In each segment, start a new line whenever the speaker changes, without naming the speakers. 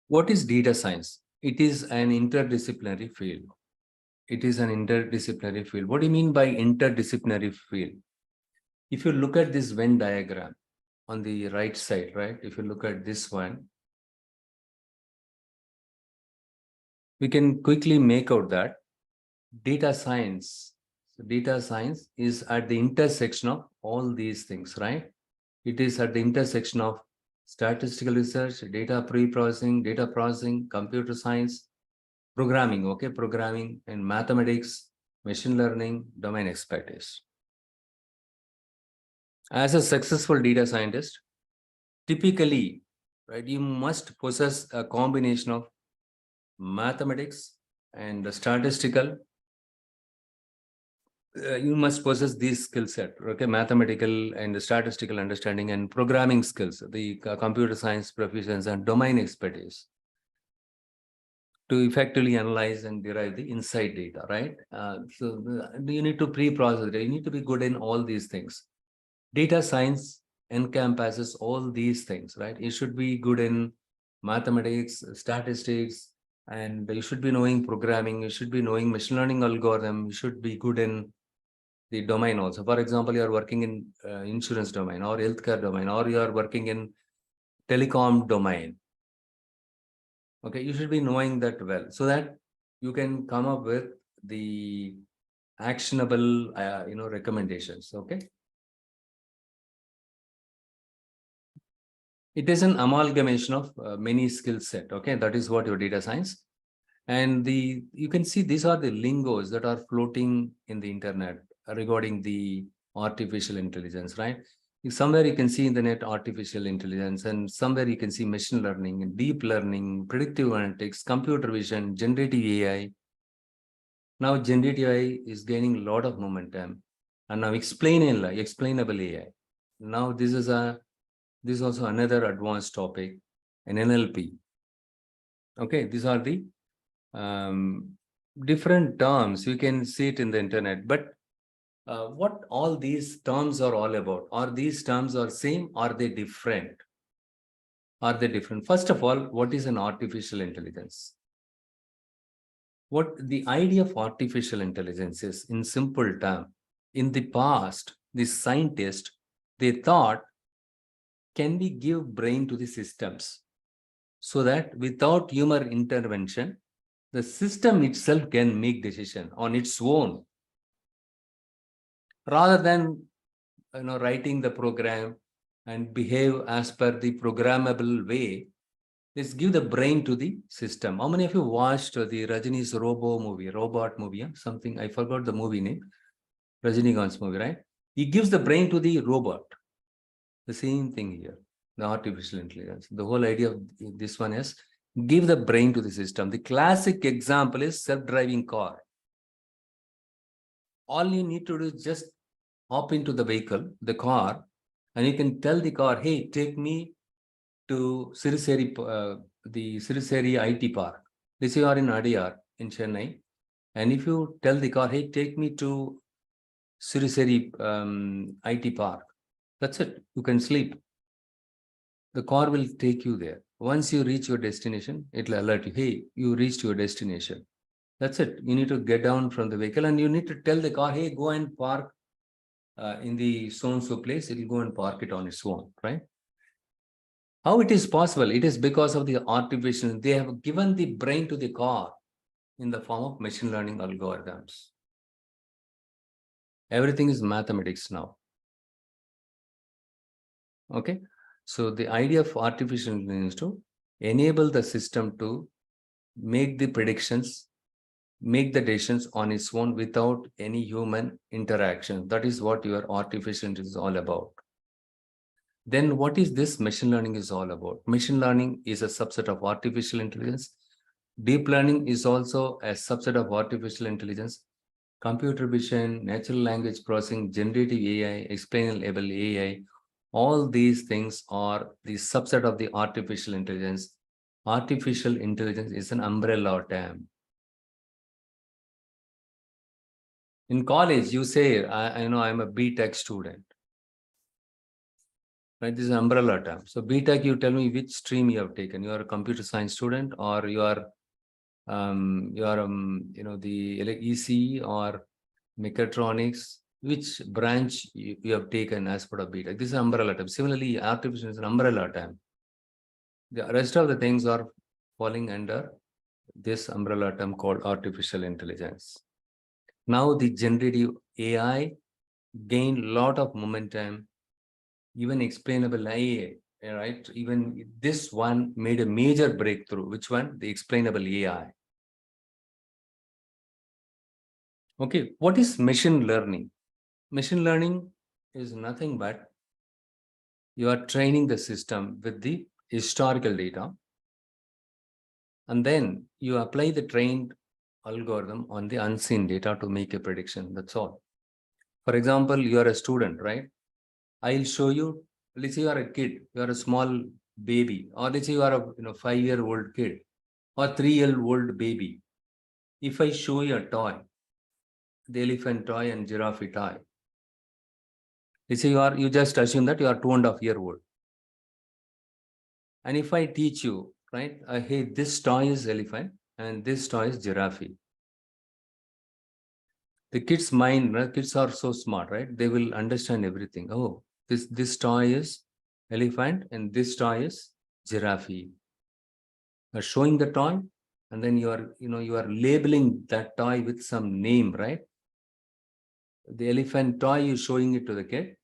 What is data science? It is an interdisciplinary field. It is an interdisciplinary field. What do you mean by interdisciplinary field? If you look at this Venn diagram on the right side, right? If you look at this one, we can quickly make out that data science. So data science is at the intersection of all these things, right? It is at the intersection of statistical research, data processing, computer science, programming, okay, programming and mathematics, machine learning, domain expertise. As a successful data scientist, typically, right, you must possess a combination of mathematics and statistical. You must possess these skill set, okay, mathematical and statistical understanding and programming skills, the computer science proficiency and domain expertise to effectively analyze and derive the inside data, right? So you need to pre-process it. You need to be good in all these things. Data science encompasses all these things, right? You should be good in mathematics, statistics, and you should be knowing programming. You should be knowing machine learning algorithm. You should be good in the domain also. For example, you are working in insurance domain or healthcare domain, or you are working in telecom domain. Okay, you should be knowing that well, so that you can come up with the actionable, recommendations. Okay. It is an amalgamation of many skill set. Okay, that is what your data science. And you can see these are the lingos that are floating in the internet regarding the artificial intelligence, right? Somewhere you can see in the net artificial intelligence, and somewhere you can see machine learning, deep learning, predictive analytics, computer vision, generative AI. Now generative AI is gaining a lot of momentum, and now explainable AI. Now this is also another advanced topic, an NLP. Okay, these are the different terms. You can see it in the internet, but what all these terms are all about? Are these terms are same? Are they different? Are they different? First of all, what is an artificial intelligence? What the idea of artificial intelligence is, in simple term, in the past, the scientists, they thought, can we give brain to the systems so that without human intervention, the system itself can make decision on its own, rather than writing the program and behave as per the programmable way. Let's give the brain to the system. How many of you watched the Rajini's robot movie, something, I forgot the movie name, Rajinikanth's movie, right? He gives the brain to the robot. The same thing here, the artificial intelligence. The whole idea of this one is give the brain to the system. The classic example is self-driving car. All you need to do is just hop into the vehicle, the car, and you can tell the car, hey, take me to the Siriseri IT park. This you are in Adiyar in Chennai. And if you tell the car, hey, take me to Siriseri IT park, that's it. You can sleep. The car will take you there. Once you reach your destination, it will alert you, hey, you reached your destination. That's it. You need to get down from the vehicle and you need to tell the car, hey, go and park in the so-and-so place. It will go and park it on its own, right? How it is possible? It is because of the artificial. They have given the brain to the car in the form of machine learning algorithms. Everything is mathematics now. Okay. So the idea of artificial intelligence is to enable the system to make the predictions, make the decisions on its own without any human interaction. That is what your artificial intelligence is all about. Then what is this machine learning is all about? Machine learning is a subset of artificial intelligence. Deep learning is also a subset of artificial intelligence. Computer vision, natural language processing, generative AI, explainable AI, all these things are the subset of the artificial intelligence. Artificial intelligence is an umbrella term. In college, you say, I know I'm a B.Tech student. right? This is an umbrella term. So BTech, you tell me which stream you have taken. You are a computer science student, or you are the EC or mechatronics. Which branch you have taken as part of BTech? This is umbrella term. Similarly, artificial is an umbrella term. The rest of the things are falling under this umbrella term called artificial intelligence. Now the generative AI gained a lot of momentum, even explainable AI, right? Even this one made a major breakthrough. Which one? The explainable AI. Okay, what is machine learning? Machine learning is nothing but you are training the system with the historical data, and then you apply the trained algorithm on the unseen data to make a prediction. That's all. For example, you are a student, right? I'll show you, let's say you are a kid, you are a small baby, or let's say you are a 5-year-old kid or 3-year-old baby. If I show you a toy, the elephant toy and giraffe toy, let's say you just assume that you are 2.5-year-old. And if I teach you, right, hey, this toy is elephant and this toy is giraffe. The kids' mind, right? Kids are so smart, right? They will understand everything. Oh, this toy is elephant and this toy is giraffe. You're showing the toy, and then you are labeling that toy with some name, right? The elephant toy, you're showing it to the kid,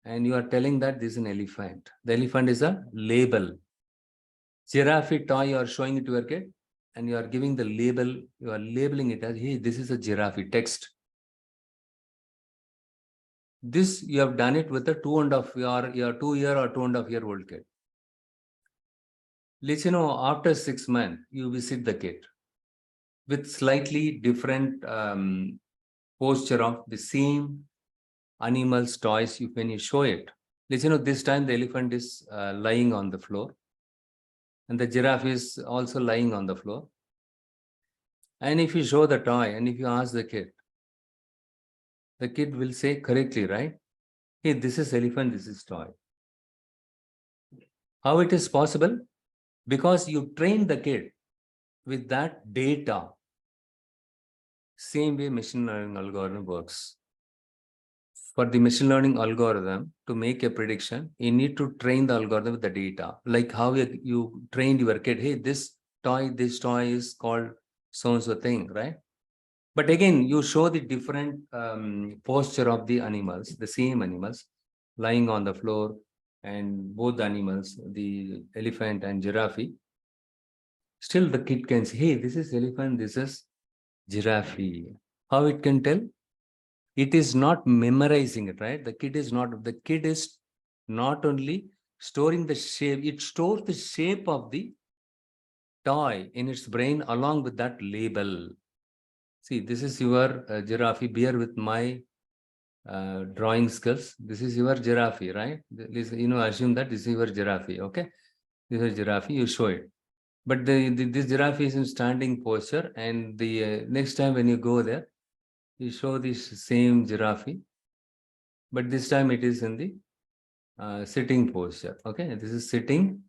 and you are telling that this is an elephant. The elephant is a label. Giraffe toy, you are showing it to your kid, and you are giving the label, you are labeling it as, hey, this is a giraffe text. This you have done it with a 2.5-year, 2-year or 2.5-year-old kid. Let's after 6 months, you visit the kid with slightly different posture of the same animal's toys. When you show it, let's this time the elephant is lying on the floor, and the giraffe is also lying on the floor. And if you show the toy and if you ask the kid will say correctly, right? Hey, this is elephant, this is toy. How it is possible? Because you train the kid with that data. Same way machine learning algorithm works. For the machine learning algorithm to make a prediction, you need to train the algorithm with the data. Like how you trained your kid, hey, this toy is called so-and-so thing, right? But again, you show the different posture of the animals, the same animals lying on the floor, and both the animals, the elephant and giraffe. Still the kid can say, hey, this is elephant, this is giraffe. How it can tell? It is not memorizing it, right? The kid is not only storing the shape, it stores the shape of the toy in its brain along with that label. See, this is your giraffe. Bear with my drawing skills. This is your giraffe, right? Assume that this is your giraffe, okay? This is giraffe, you show it. But this giraffe is in standing posture, and the next time when you go there, you show this same giraffe, but this time it is in the sitting posture. Okay, this is sitting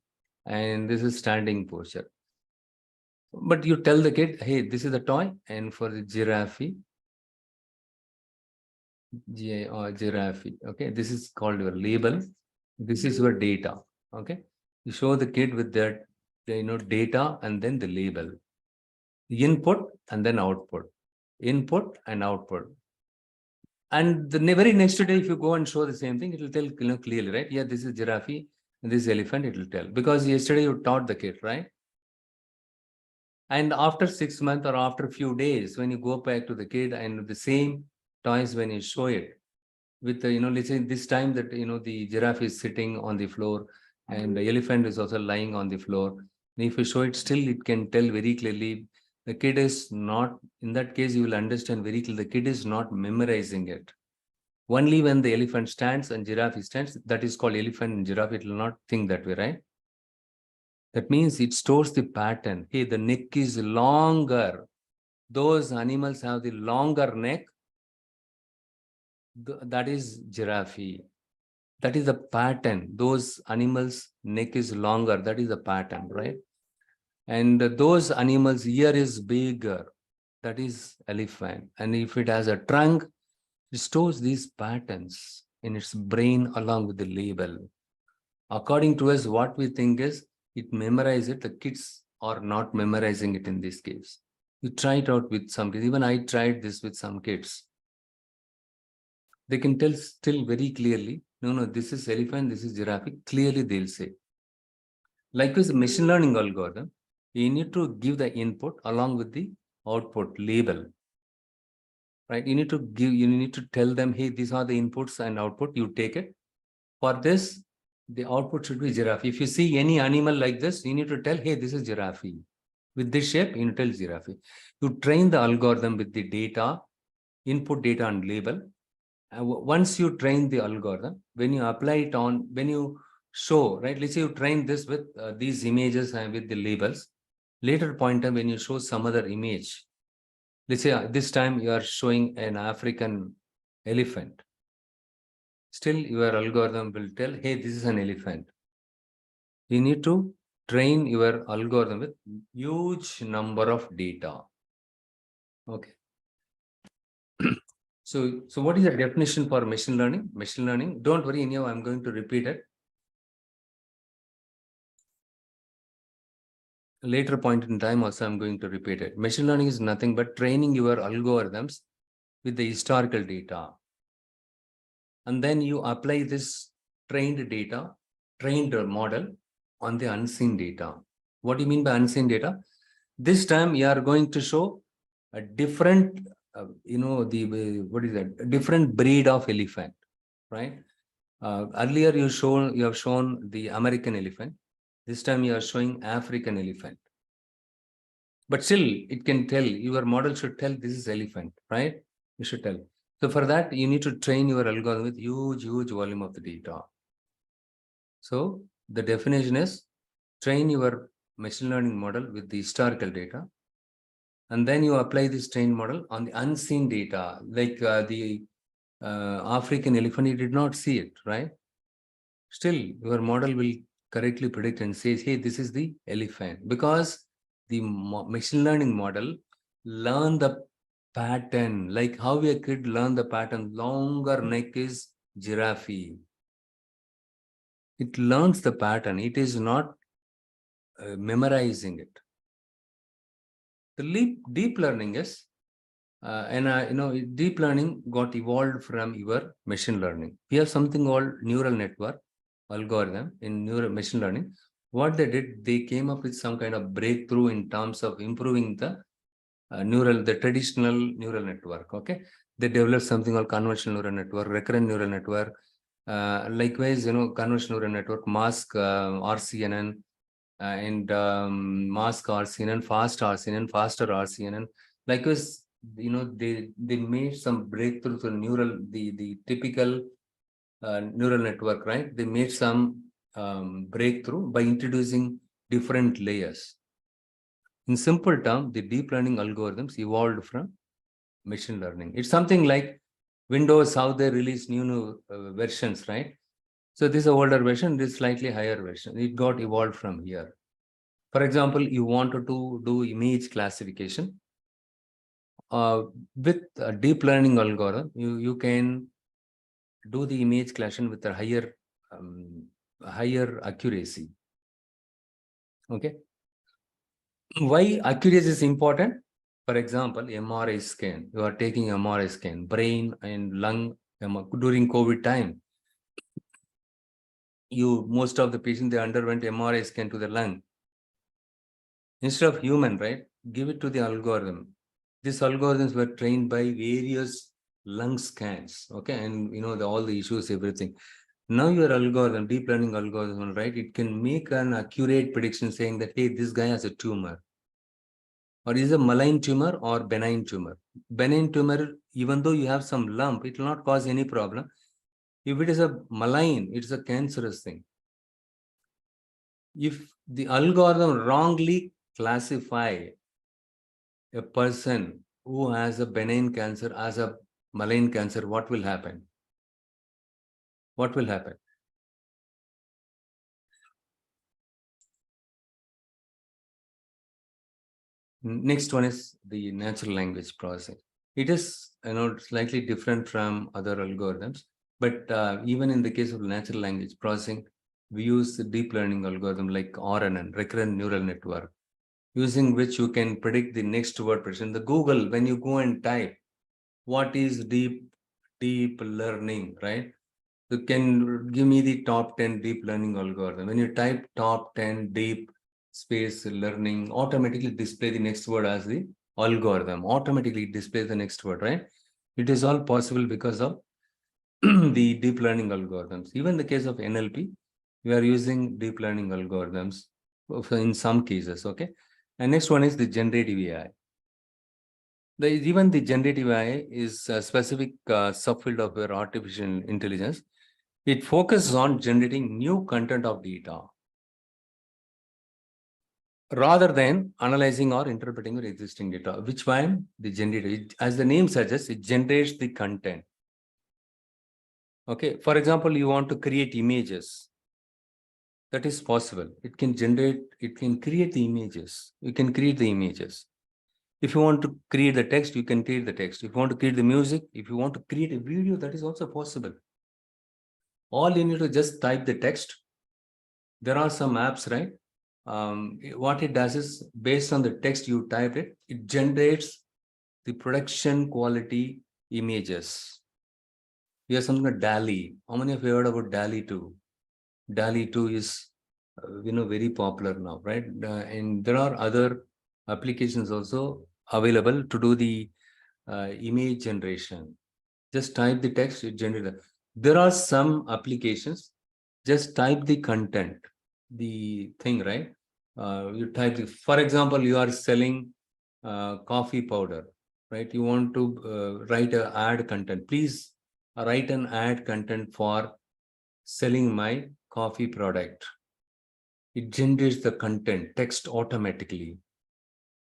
and this is standing posture. But you tell the kid, hey, this is the toy, and for the giraffe, giraffe, okay, this is called your label. This is your data. Okay, you show the kid with that data and then the label, input and then output, input and output. And the very next day, if you go and show the same thing, it will tell clearly, right? Yeah, this is giraffe and this is elephant, it will tell. Because yesterday you taught the kid, right? And after 6 months or after a few days, when you go back to the kid and the same toys, when you show it with the, let's say this time that, the giraffe is sitting on the floor and the elephant is also lying on the floor. And if you show it, still it can tell very clearly. The kid is not, in that case, you will understand very clearly, the kid is not memorizing it. Only when the elephant stands and giraffe stands, that is called elephant and giraffe, it will not think that way, right? That means it stores the pattern. Hey, the neck is longer. Those animals have the longer neck. That is giraffe. That is the pattern. Those animals' neck is longer. That is the pattern, right? And those animals' ear is bigger. That is elephant. And if it has a trunk, it stores these patterns in its brain along with the label. According to us, what we think is it memorize it. The kids are not memorizing it in this case. You try it out with some kids. Even I tried this with some kids. They can tell still very clearly, no, this is elephant, this is giraffe. Clearly they'll say. Likewise, the machine learning algorithm, you need to give the input along with the output label. Right? You need to tell them, hey, these are the inputs and output, you take it. For this, the output should be giraffe. If you see any animal like this, you need to tell, hey, this is giraffe. With this shape, you tell giraffe. You train the algorithm with the data, input data and label. Once you train the algorithm, when you apply it on, when you show, right, let's say you train this with these images and with the labels, later point time when you show some other image, let's say this time you are showing an African elephant, still your algorithm will tell, hey, this is an elephant. You need to train your algorithm with huge number of data. Okay. So what is the definition for machine learning? Machine learning, don't worry, anyhow, I'm going to repeat it. Later point in time also, I'm going to repeat it. Machine learning is nothing but training your algorithms with the historical data. And then you apply this trained model on the unseen data. What do you mean by unseen data? This time you are going to show a different, what is that? A different breed of elephant, right? Earlier you have shown the American elephant. This time you are showing African elephant. But still, it can tell, your model should tell this is elephant, right? You should tell. So for that, you need to train your algorithm with huge volume of the data. So the definition is train your machine learning model with the historical data. And then you apply this trained model on the unseen data, like the African elephant, you did not see it, right? Still, your model will correctly predict and says, hey, this is the elephant. Because the machine learning model learn the pattern, like how a kid learn the pattern. Longer neck is giraffe. It learns the pattern. It is not memorizing it. The deep learning is, deep learning got evolved from your machine learning. We have something called neural network algorithm in machine learning. What they did, they came up with some kind of breakthrough in terms of improving the traditional neural network. Okay, they developed something called convolutional neural network, recurrent neural network. Likewise, convolutional neural network, mask RCNN, and mask RCNN, fast RCNN, faster RCNN. Likewise, they made some breakthrough to the typical neural network, right? They made some breakthrough by introducing different layers. In simple terms, the deep learning algorithms evolved from machine learning. It's something like Windows, how they release new versions, right? So this is an older version, this is slightly higher version. It got evolved from here. For example, you wanted to do image classification. With a deep learning algorithm, you can do the image classification with a higher accuracy. Okay. Why accuracy is important? For example, MRI scan. You are taking MRI scan, brain and lung during COVID time. Most of the patients, they underwent MRI scan to the lung. Instead of human, right? Give it to the algorithm. These algorithms were trained by various lung scans. Okay, and all the issues, everything. Now your algorithm, deep learning algorithm, right? It can make an accurate prediction saying that, hey, this guy has a tumor. Or is a malign tumor or benign tumor. Benign tumor, even though you have some lump, it will not cause any problem. If it is a malign, it's a cancerous thing. If the algorithm wrongly classify a person who has a benign cancer as a malign cancer, what will happen? What will happen? Next one is the natural language processing. It is, slightly different from other algorithms, but even in the case of natural language processing, we use the deep learning algorithm like RNN, recurrent neural network, using which you can predict the next word prediction. The Google, when you go and type, what is deep learning, right? You can give me the top 10 deep learning algorithm. When you type top 10 deep space learning, automatically display the next word as the algorithm, automatically displays the next word, right? It is all possible because of the deep learning algorithms. Even the case of NLP, we are using deep learning algorithms in some cases, okay? And next one is the generative AI. Even the generative AI is a specific subfield of our artificial intelligence. It focuses on generating new content of data rather than analyzing or interpreting your existing data, which one the generative, as the name suggests, it generates the content. Okay, for example, you want to create images. That is possible. It can create the images. You can create the images. If you want to create the text, you can create the text. If you want to create the music, if you want to create a video, that is also possible. All you need to just type the text. There are some apps, right? What it does is, based on the text you type it generates the production quality images. We have something like DALI. How many of you heard about DALI 2? DALI 2 is, very popular now, right? And there are other applications also available to do the image generation. Just type the text, it generates. There are some applications, just type the content, the thing, right? You type, for example, you are selling coffee powder, right? You want to write an ad content. Please write an ad content for selling my coffee product. It generates the content, text automatically.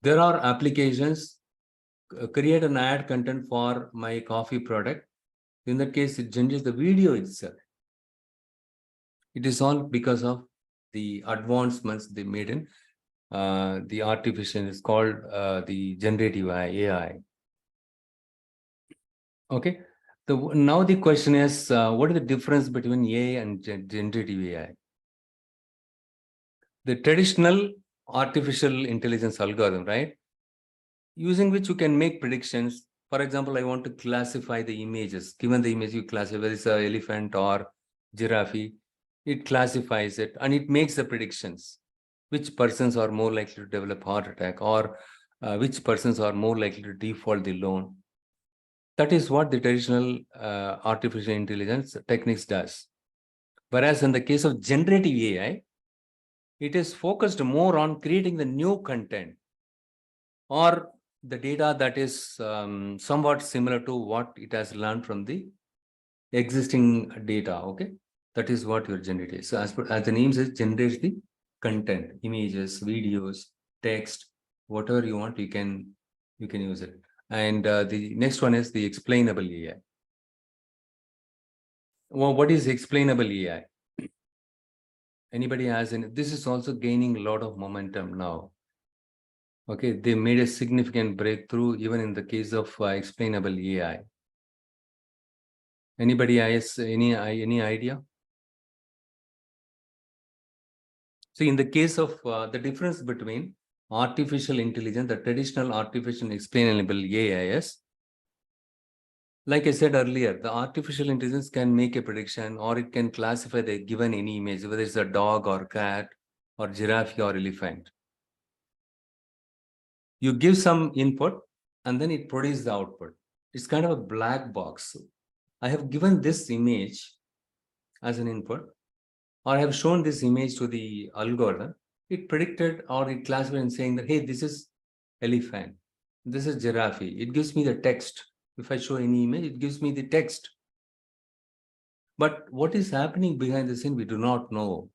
There are applications, create an ad content for my coffee product. In that case, it generates the video itself. It is all because of the advancements they made in the artificial, is called the generative AI. Okay. Now the question is, what is the difference between AI and generative AI? The traditional artificial intelligence algorithm, right? Using which you can make predictions. For example, I want to classify the images. Given the image, you classify whether it's an elephant or giraffe. It classifies it and it makes the predictions. Which persons are more likely to develop heart attack, or which persons are more likely to default the loan. That is what the traditional artificial intelligence techniques does. Whereas in the case of generative AI, it is focused more on creating the new content or the data that is somewhat similar to what it has learned from the existing data. Okay, that is what your generative is. So as the name says, generates the content, images, videos, text, whatever you want, you can use it. And the next one is the explainable AI. Well, what is explainable AI? Anybody has any? This is also gaining a lot of momentum now. Okay, they made a significant breakthrough even in the case of explainable AI. Anybody has any idea? So in the case of the difference between artificial intelligence, the traditional artificial explainable AI is, like I said earlier, the artificial intelligence can make a prediction, or it can classify the given any image, whether it's a dog or cat or giraffe or elephant. You give some input and then it produces the output. It's kind of a black box. I have given this image as an input, or I have shown this image to the algorithm. It predicted or it classified and saying that, hey, this is elephant, this is giraffe. It gives me the text. If I show any image, it gives me the text. But what is happening behind the scene, we do not know.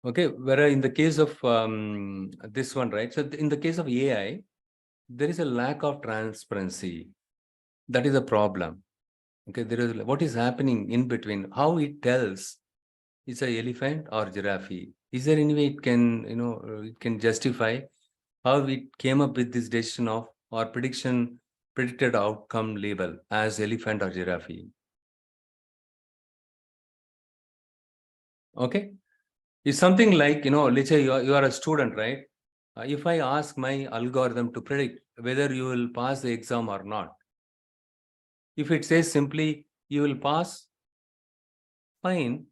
Okay, whereas in the case of this one, right? So in the case of AI, there is a lack of transparency. That is a problem. Okay, there is what is happening in between, how it tells it's a elephant or giraffe. Is there any way it can, it can justify how it came up with this decision of or predicted outcome label as elephant or giraffe? Okay. It's something like, let's say you are a student, right? If I ask my algorithm to predict whether you will pass the exam or not, if it says simply you will pass, fine.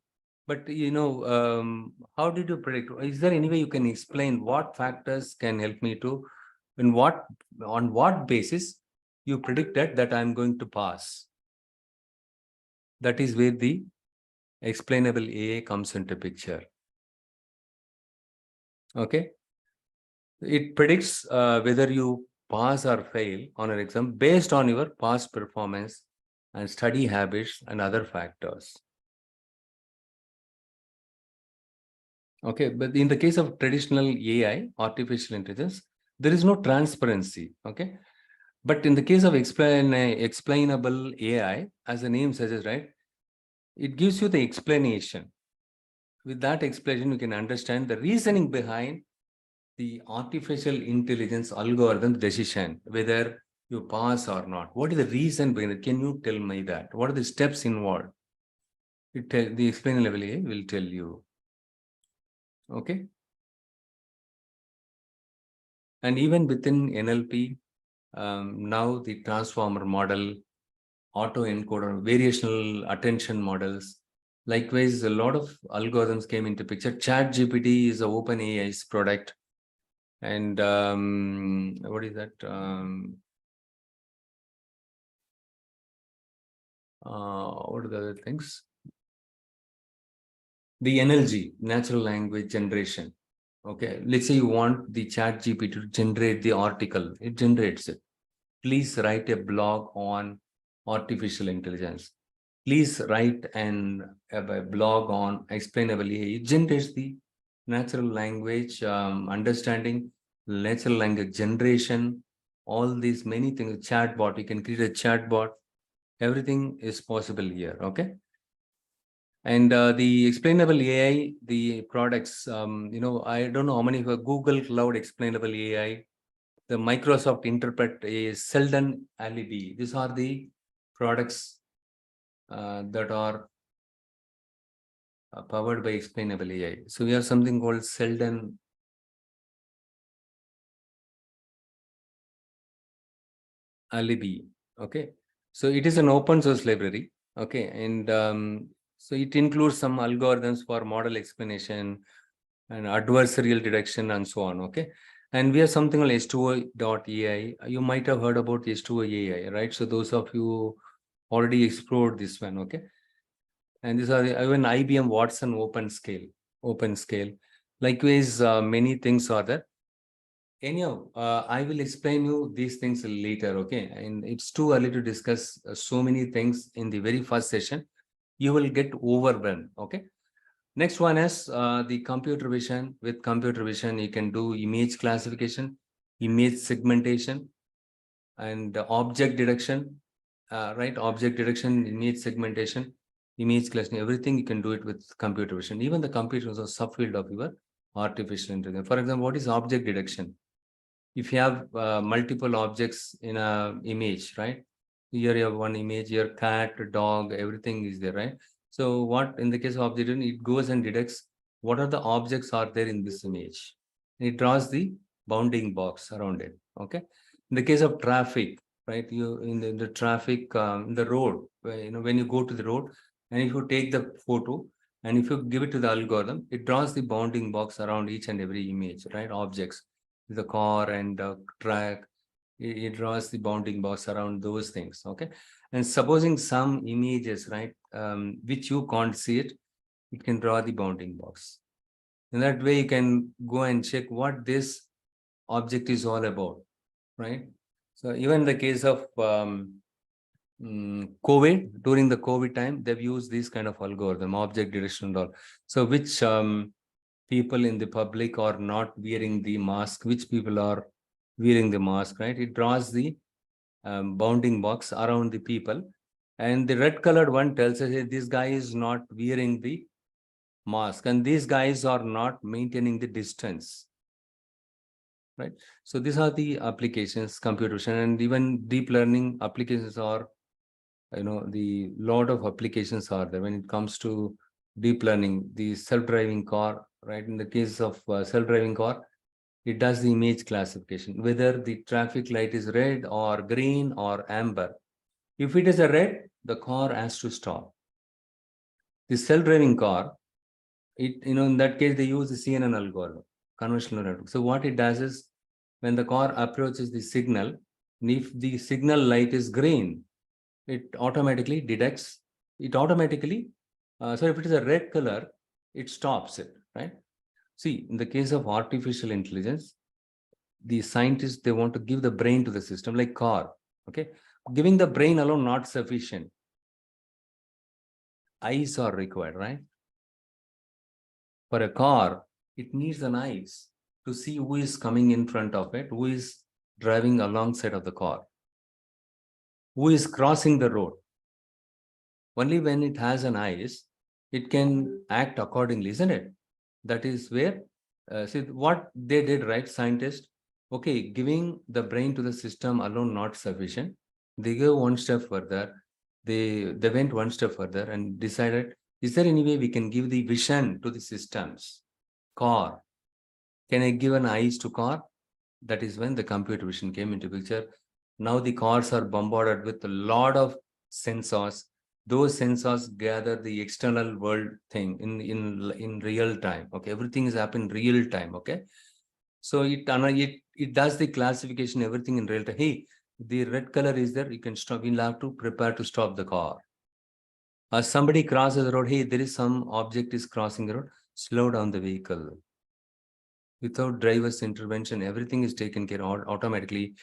But how did you predict? Is there any way you can explain what factors can help me to, on what basis you predicted that I'm going to pass? That is where the explainable AI comes into picture. Okay. It predicts whether you pass or fail on an exam based on your past performance and study habits and other factors. Okay, but in the case of traditional AI, artificial intelligence, there is no transparency. Okay, but in the case of explainable AI, as the name suggests, right, it gives you the explanation. With that explanation, you can understand the reasoning behind the artificial intelligence algorithm decision, whether you pass or not. What is the reason behind it? Can you tell me that? What are the steps involved? The explainable AI will tell you. Okay. And even within NLP, now the transformer model, autoencoder, variational attention models. Likewise, a lot of algorithms came into picture. ChatGPT is an OpenAI's product. And what is that? What are the other things? The NLG, natural language generation. Okay, let's say you want the ChatGPT to generate the article. It generates it. Please write a blog on artificial intelligence. Please write a blog on explainable AI. It generates the natural language understanding, natural language generation, all these many things. Chatbot, you can create a chatbot. Everything is possible here. Okay. And the explainable AI, the products, I don't know how many for Google Cloud explainable AI, the Microsoft Interpret is Selden Alibi. These are the products that are powered by explainable AI. So we have something called Selden Alibi. Okay. So it is an open source library. Okay. And so it includes some algorithms for model explanation and adversarial detection and so on. Okay. And we have something called S2O.ai. You might have heard about S2O.ai, right? So those of you already explored this one. Okay. And these are even IBM Watson open scale. Likewise, many things are there. Anyhow, I will explain you these things later, okay? And it's too early to discuss so many things in the very first session. You will get overwhelmed, okay? Next one is the computer vision. With computer vision, you can do image classification, image segmentation, and object detection, right? Object detection, image segmentation, image classification, everything you can do it with computer vision. Even the computer is a subfield of your artificial intelligence. For example, what is object detection? If you have multiple objects in a image, right? Here you have one image, your cat, dog, everything is there, right? So what in the case of object, it goes and detects what are the objects are there in this image. It draws the bounding box around it. Okay. In the case of traffic, right? You in the traffic, the road, when you go to the road, and if you take the photo and if you give it to the algorithm, it draws the bounding box around each and every image, right? Objects, the car and the track, it draws the bounding box around those things. Okay. And supposing some images, right, which you can't see it, it can draw the bounding box. In that way, you can go and check what this object is all about, right? So even in the case of COVID, during the COVID time, they've used this kind of algorithm, object detection and all. So which people in the public are not wearing the mask, which people are wearing the mask, right? It draws the bounding box around the people. And the red colored one tells us, hey, this guy is not wearing the mask, and these guys are not maintaining the distance, right? So these are the applications, computer vision, and even deep learning applications are, the lot of applications are there when it comes to deep learning. The self-driving car, right? In the case of self-driving car, it does the image classification, whether the traffic light is red or green or amber. If it is a red, the car has to stop. The self-driving car, in that case, they use the CNN algorithm, conventional network. So what it does is, when the car approaches the signal, and if the signal light is green, it automatically detects, so if it is a red color, it stops it, right? See, in the case of artificial intelligence, the scientists, they want to give the brain to the system, like car, okay? Giving the brain alone not sufficient. Eyes are required, right? For a car, it needs an eyes to see who is coming in front of it, who is driving alongside of the car, who is crossing the road. Only when it has an eyes, it can act accordingly, isn't it? That is where, see what they did, right, scientists? Okay, giving the brain to the system alone not sufficient. They go one step further. They went one step further and decided, is there any way we can give the vision to the systems? Car. Can I give an eyes to car? That is when the computer vision came into picture. Now the cars are bombarded with a lot of sensors. Those sensors gather the external world thing in real time. Okay, everything is happening real time. Okay, so it does the classification, everything in real time. Hey, the red color is there. You can stop. We'll have to prepare to stop the car. Somebody crosses the road. Hey, there is some object is crossing the road. Slow down the vehicle. Without driver's intervention, everything is taken care of automatically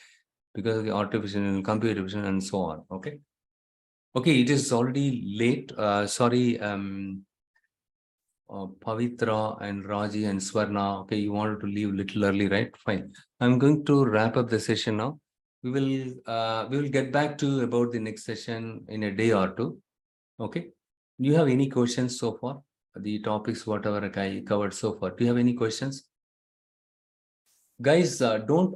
because of the artificial and computer vision and so on. Okay. Okay, it is already late. Sorry, Pavitra and Raji and Swarna. Okay, you wanted to leave a little early, right? Fine. I'm going to wrap up the session now. We will get back to about the next session in a day or two. Okay. Do you have any questions so far? The topics, whatever I covered so far. Do you have any questions? Guys, don't